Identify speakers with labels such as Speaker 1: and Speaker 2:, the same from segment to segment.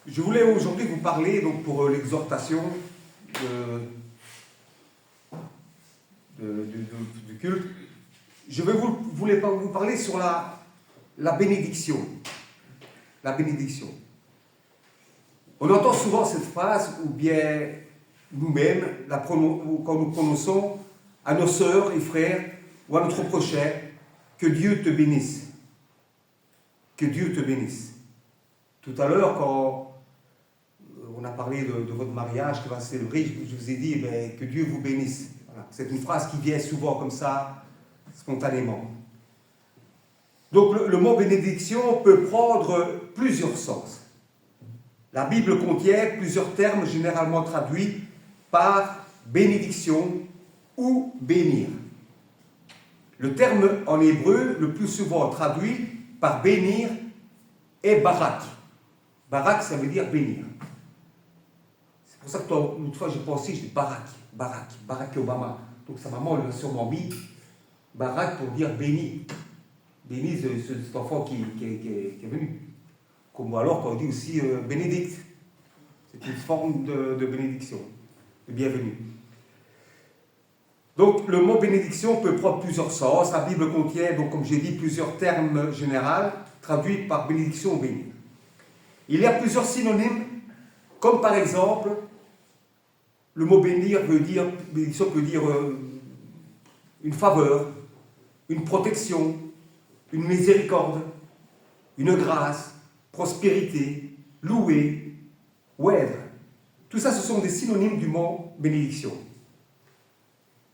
Speaker 1: Je voulais aujourd'hui vous parler, donc pour l'exhortation du culte, je voulais vous parler sur la bénédiction. La bénédiction. On entend souvent cette phrase, ou bien nous-mêmes, quand nous prononçons à nos sœurs et frères, ou à notre prochain, que Dieu te bénisse. Que Dieu te bénisse. Tout à l'heure, quand on a parlé de votre mariage qui va se célébrer, je vous ai dit que Dieu vous bénisse. Voilà. C'est une phrase qui vient souvent comme ça, spontanément. Donc le mot bénédiction peut prendre plusieurs sens. La Bible contient plusieurs termes généralement traduits par bénédiction ou bénir. Le terme en hébreu le plus souvent traduit par bénir est barak. Barak, ça veut dire bénir. C'est pour ça que une fois j'ai pensé, je dis Barack Obama. Donc sa maman lui a sûrement mis Barak pour dire béni. Béni, cet enfant qui est venu. Comme alors quand on dit aussi bénédicte. C'est une forme de bénédiction, de bienvenue. Donc le mot bénédiction peut prendre plusieurs sens. La Bible contient, donc, comme j'ai dit, plusieurs termes généraux traduits par bénédiction ou bénir. Il y a plusieurs synonymes, comme par exemple, le mot bénir bénédiction peut dire une faveur, une protection, une miséricorde, une grâce, prospérité, louer, ou être. Tout ça, ce sont des synonymes du mot bénédiction.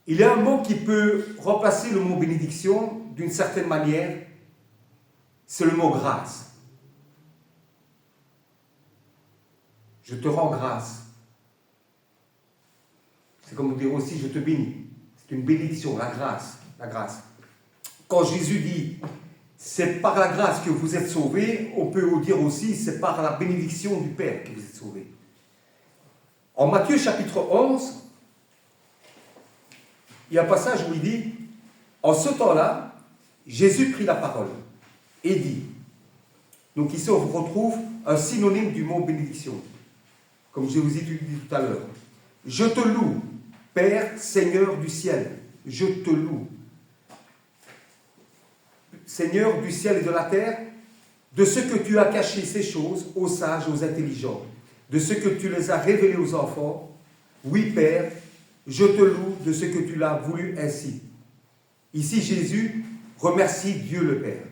Speaker 1: Il y a un mot qui peut remplacer le mot bénédiction d'une certaine manière, c'est le mot grâce. Je te rends grâce. C'est comme dire aussi, je te bénis. C'est une bénédiction, la grâce. La grâce. Quand Jésus dit, c'est par la grâce que vous êtes sauvés, on peut dire aussi, c'est par la bénédiction du Père que vous êtes sauvés. En Matthieu chapitre 11, il y a un passage où il dit, en ce temps-là, Jésus prit la parole et dit, donc ici on retrouve un synonyme du mot bénédiction, comme je vous ai dit tout à l'heure. Je te loue, Père, Seigneur du ciel, je te loue. Seigneur du ciel et de la terre, de ce que tu as caché ces choses aux sages, aux intelligents, de ce que tu les as révélées aux enfants. Oui, Père, je te loue de ce que tu l'as voulu ainsi. Ici, Jésus remercie Dieu le Père.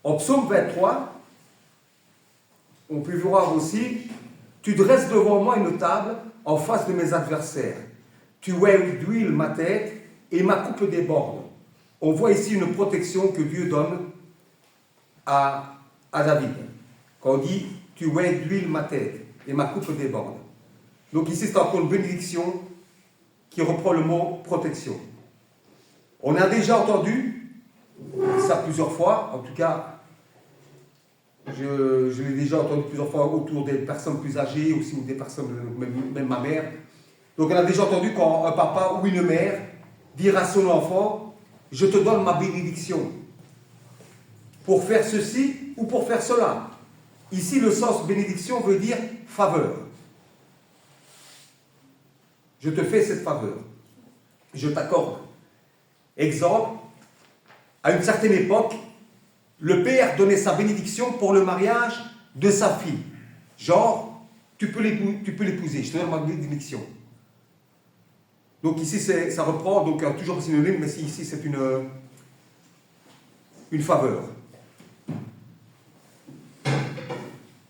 Speaker 1: En psaume 23, on peut voir aussi, tu dresses devant moi une table en face de mes adversaires. Tu huiles ma tête et ma coupe déborde. On voit ici une protection que Dieu donne à David. Quand on dit, tu huiles ma tête et ma coupe déborde. Donc ici, c'est encore une bénédiction qui reprend le mot protection. On a déjà entendu ça plusieurs fois, en tout cas, je l'ai déjà entendu plusieurs fois autour des personnes plus âgées, aussi ou des personnes, même ma mère. Donc on a déjà entendu quand un papa ou une mère dira à son enfant, je te donne ma bénédiction pour faire ceci ou pour faire cela. Ici, le sens bénédiction veut dire faveur. Je te fais cette faveur. Je t'accorde. Exemple, à une certaine époque, le père donnait sa bénédiction pour le mariage de sa fille. Genre, tu peux l'épouser, je te donne ma bénédiction. Donc ici, ça reprend, donc toujours synonyme, mais ici c'est une faveur.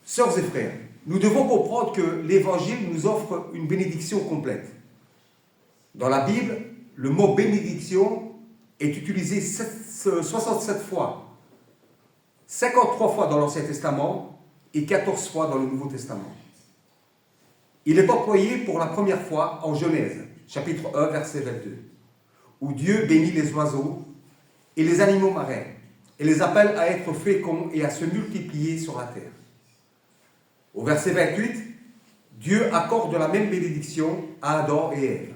Speaker 1: Sœurs et frères, nous devons comprendre que l'Évangile nous offre une bénédiction complète. Dans la Bible, le mot bénédiction est utilisé 67 fois. 53 fois dans l'Ancien Testament et 14 fois dans le Nouveau Testament. Il est employé pour la première fois en Genèse, chapitre 1, verset 22, où Dieu bénit les oiseaux et les animaux marins et les appelle à être féconds et à se multiplier sur la terre. Au verset 28, Dieu accorde la même bénédiction à Adam et Ève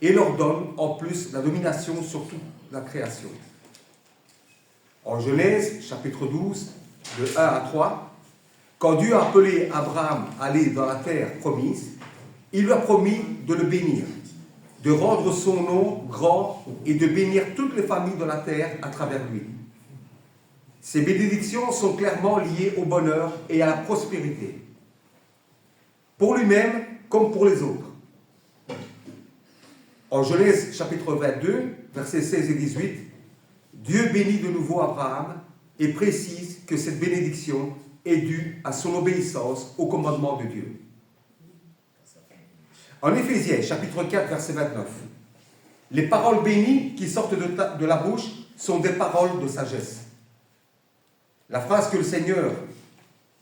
Speaker 1: et leur donne en plus la domination sur toute la création. En Genèse, chapitre 12, de 1 à 3, Quand Dieu a appelé Abraham à aller dans la terre promise, il lui a promis de le bénir, de rendre son nom grand et de bénir toutes les familles de la terre à travers lui. Ces bénédictions sont clairement liées au bonheur et à la prospérité, pour lui-même comme pour les autres. En Genèse chapitre 22, versets 16 et 18, Dieu bénit de nouveau Abraham et précise que cette bénédiction est due à son obéissance au commandement de Dieu. En Éphésiens chapitre 4, verset 29, les paroles bénies qui sortent de la bouche sont des paroles de sagesse. La phrase que le Seigneur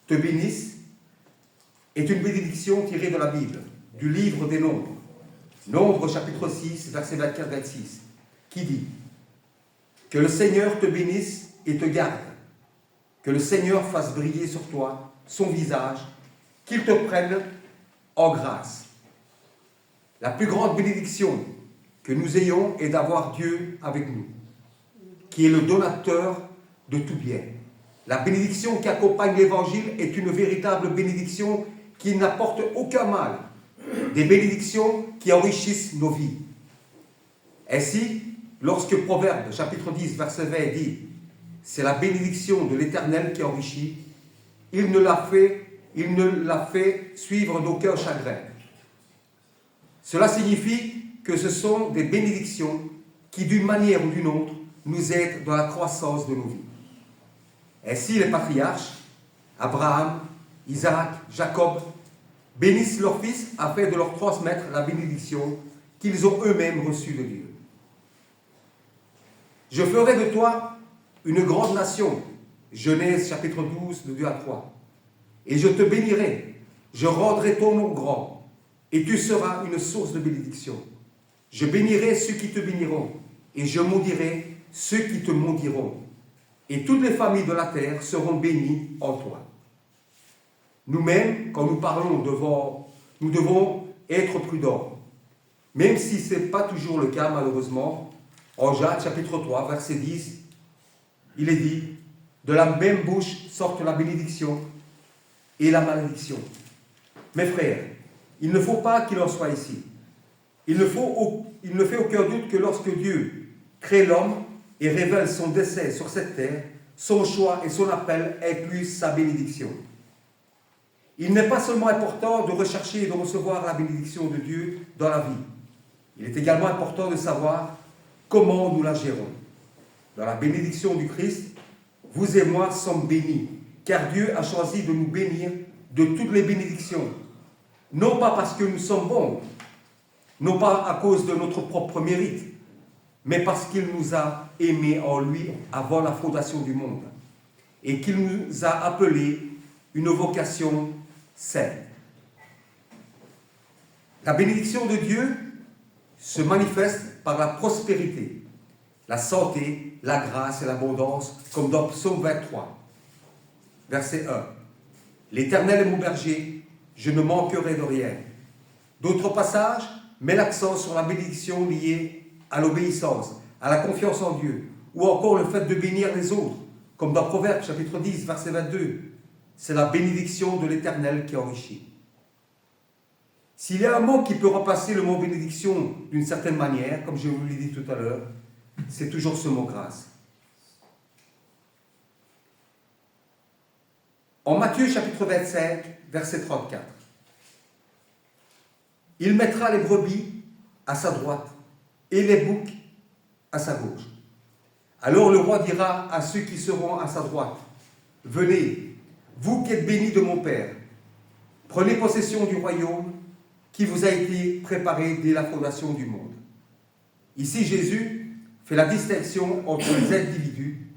Speaker 1: te bénisse est une bénédiction tirée de la Bible, du livre des Nombres. Nombres chapitre 6, verset 24-26, qui dit « Que le Seigneur te bénisse et te garde, que le Seigneur fasse briller sur toi son visage, qu'il te prenne en grâce. » La plus grande bénédiction que nous ayons est d'avoir Dieu avec nous, qui est le donateur de tout bien. La bénédiction qui accompagne l'Évangile est une véritable bénédiction qui n'apporte aucun mal. Des bénédictions qui enrichissent nos vies. Ainsi, lorsque Proverbe chapitre 10, verset 20 dit « C'est la bénédiction de l'Éternel qui enrichit, il ne l'a fait suivre d'aucun chagrin. » Cela signifie que ce sont des bénédictions qui, d'une manière ou d'une autre, nous aident dans la croissance de nos vies. Ainsi, les patriarches, Abraham, Isaac, Jacob, bénissent leurs fils afin de leur transmettre la bénédiction qu'ils ont eux-mêmes reçue de Dieu. Je ferai de toi une grande nation, Genèse chapitre 12, de 2 à 3. Et je te bénirai, je rendrai ton nom grand, et tu seras une source de bénédiction. Je bénirai ceux qui te béniront, et je maudirai ceux qui te maudiront. Et toutes les familles de la terre seront bénies en toi. Nous-mêmes, quand nous parlons nous devons être prudents. Même si ce n'est pas toujours le cas, malheureusement, en Jacques chapitre 3, verset 10, il est dit « De la même bouche sortent la bénédiction et la malédiction. » Mes frères, il ne faut pas qu'il en soit ici. Il ne fait aucun doute que lorsque Dieu crée l'homme et révèle son dessein sur cette terre, son choix et son appel incluent sa bénédiction. Il n'est pas seulement important de rechercher et de recevoir la bénédiction de Dieu dans la vie. Il est également important de savoir comment nous la gérons. Dans la bénédiction du Christ, vous et moi sommes bénis, car Dieu a choisi de nous bénir de toutes les bénédictions. Non pas parce que nous sommes bons, non pas à cause de notre propre mérite, mais parce qu'il nous a aimés en lui avant la fondation du monde et qu'il nous a appelés une vocation sainte. La bénédiction de Dieu se manifeste par la prospérité, la santé, la grâce et l'abondance, comme dans Psaume 23, verset 1. « L'Éternel est mon berger, je ne manquerai de rien. » D'autres passages mettent l'accent sur la bénédiction liée à l'obéissance, à la confiance en Dieu, ou encore le fait de bénir les autres, comme dans Proverbe chapitre 10, verset 22. C'est la bénédiction de l'Éternel qui enrichit. S'il y a un mot qui peut remplacer le mot bénédiction d'une certaine manière, comme je vous l'ai dit tout à l'heure, c'est toujours ce mot grâce. En Matthieu chapitre 25, verset 34, « Il mettra les brebis à sa droite et les boucs à sa gauche. Alors le roi dira à ceux qui seront à sa droite, « Venez, vous qui êtes bénis de mon Père, prenez possession du royaume qui vous a été préparé dès la fondation du monde. » Ici, Jésus fait la distinction entre les individus.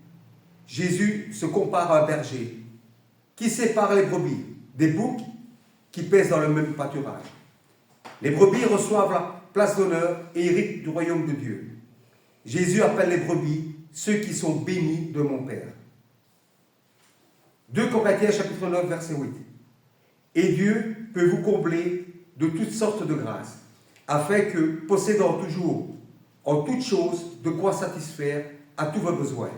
Speaker 1: Jésus se compare à un berger qui sépare les brebis des boucs qui pèsent dans le même pâturage. Les brebis reçoivent la place d'honneur et héritent du royaume de Dieu. Jésus appelle les brebis ceux qui sont bénis de mon Père. 2 Corinthiens chapitre 9, verset 8. « Et Dieu peut vous combler de toutes sortes de grâces, afin que, possédant toujours en toutes choses de quoi satisfaire à tous vos besoins,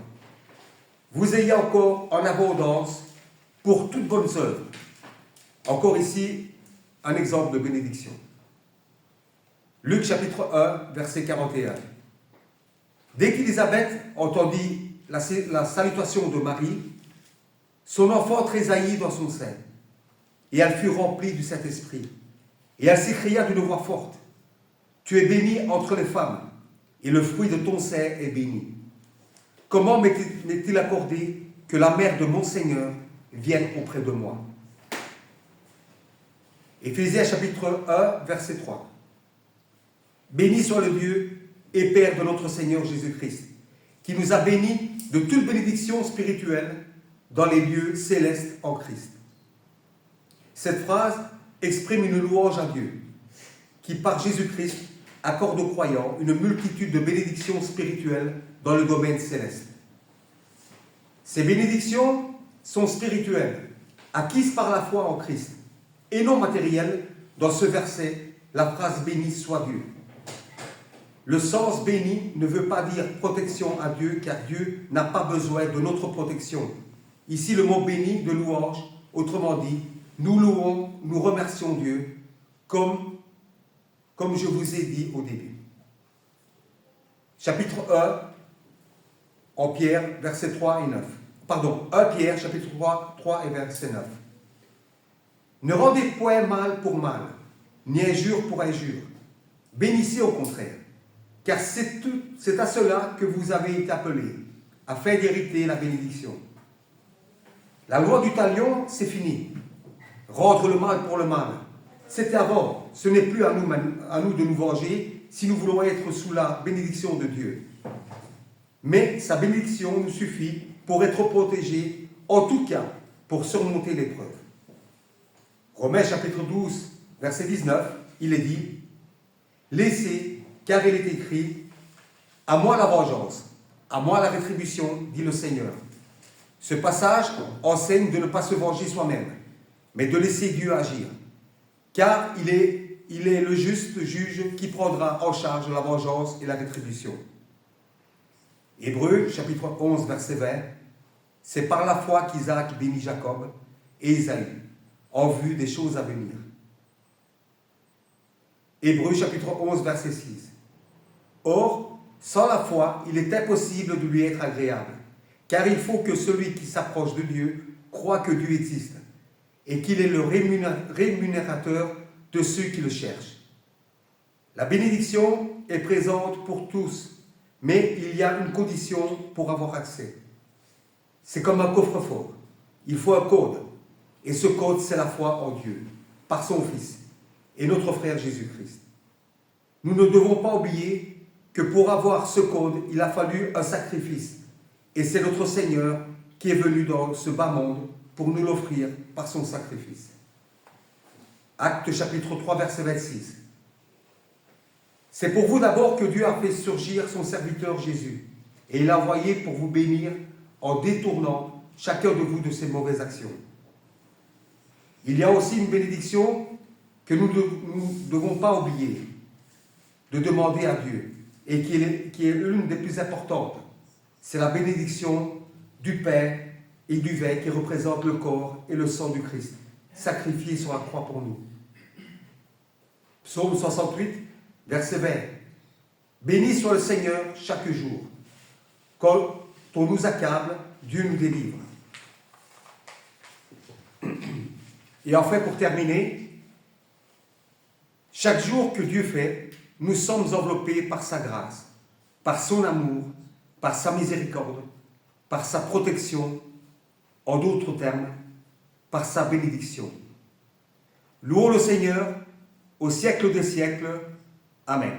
Speaker 1: vous ayez encore en abondance pour toute bonne œuvre. » Encore ici, un exemple de bénédiction. Luc chapitre 1, verset 41. Dès qu'Élisabeth entendit la salutation de Marie, son enfant tressaillit dans son sein, et elle fut remplie du Saint-Esprit. Et elle s'écria d'une voix forte, « Tu es bénie entre les femmes, et le fruit de ton sein est béni. Comment m'est-il accordé que la mère de mon Seigneur vienne auprès de moi ?» Éphésiens chapitre 1, verset 3. Béni soit le Dieu et Père de notre Seigneur Jésus-Christ, qui nous a bénis de toute bénédiction spirituelle dans les lieux célestes en Christ. Cette phrase exprime une louange à Dieu, qui par Jésus-Christ accorde aux croyants une multitude de bénédictions spirituelles dans le domaine céleste. Ces bénédictions sont spirituelles, acquises par la foi en Christ, et non matérielles. Dans ce verset, la phrase « béni soit Dieu ». Le sens béni ne veut pas dire protection à Dieu, car Dieu n'a pas besoin de notre protection. Ici, le mot béni de louange, autrement dit, nous louons, nous remercions Dieu, comme je vous ai dit au début. Chapitre 1, en Pierre, versets 3 et 9. Pardon, 1 Pierre, chapitre 3 et verset 9. Ne rendez point mal pour mal, ni injure pour injure. Bénissez au contraire, car c'est à cela que vous avez été appelés, afin d'hériter la bénédiction. La loi du talion, c'est fini. Rendre le mal pour le mal. C'était avant. Ce n'est plus à nous de nous venger si nous voulons être sous la bénédiction de Dieu. Mais sa bénédiction nous suffit pour être protégés, en tout cas pour surmonter l'épreuve. Romains chapitre 12, verset 19, il est dit « Laissez, car il est écrit, à moi la vengeance, à moi la rétribution, dit le Seigneur. » Ce passage enseigne de ne pas se venger soi-même, mais de laisser Dieu agir. Car il est le juste juge qui prendra en charge la vengeance et la rétribution. Hébreux, chapitre 11, verset 20, c'est par la foi qu'Isaac bénit Jacob et Isaïe, en vue des choses à venir. Hébreux, chapitre 11, verset 6. Or, sans la foi, il est impossible de lui être agréable, car il faut que celui qui s'approche de Dieu croit que Dieu existe, et qu'il est le rémunérateur de ceux qui le cherchent. La bénédiction est présente pour tous, mais il y a une condition pour avoir accès. C'est comme un coffre-fort. Il faut un code, et ce code, c'est la foi en Dieu, par son Fils, et notre frère Jésus-Christ. Nous ne devons pas oublier que pour avoir ce code, il a fallu un sacrifice, et c'est notre Seigneur qui est venu dans ce bas monde pour nous l'offrir par son sacrifice. Actes chapitre 3, verset 26. C'est pour vous d'abord que Dieu a fait surgir son serviteur Jésus, et il l'a envoyé pour vous bénir en détournant chacun de vous de ses mauvaises actions. Il y a aussi une bénédiction que nous ne devons pas oublier de demander à Dieu, et qui est l'une des plus importantes. C'est la bénédiction du pain et du vin qui représente le corps et le sang du Christ, sacrifié sur la croix pour nous. Psaume 68, verset 20. Béni soit le Seigneur chaque jour. Quand on nous accable, Dieu nous délivre. Et enfin, pour terminer, chaque jour que Dieu fait, nous sommes enveloppés par sa grâce, par son amour, par sa miséricorde, par sa protection, en d'autres termes, par sa bénédiction. Louons le Seigneur au siècle des siècles. Amen.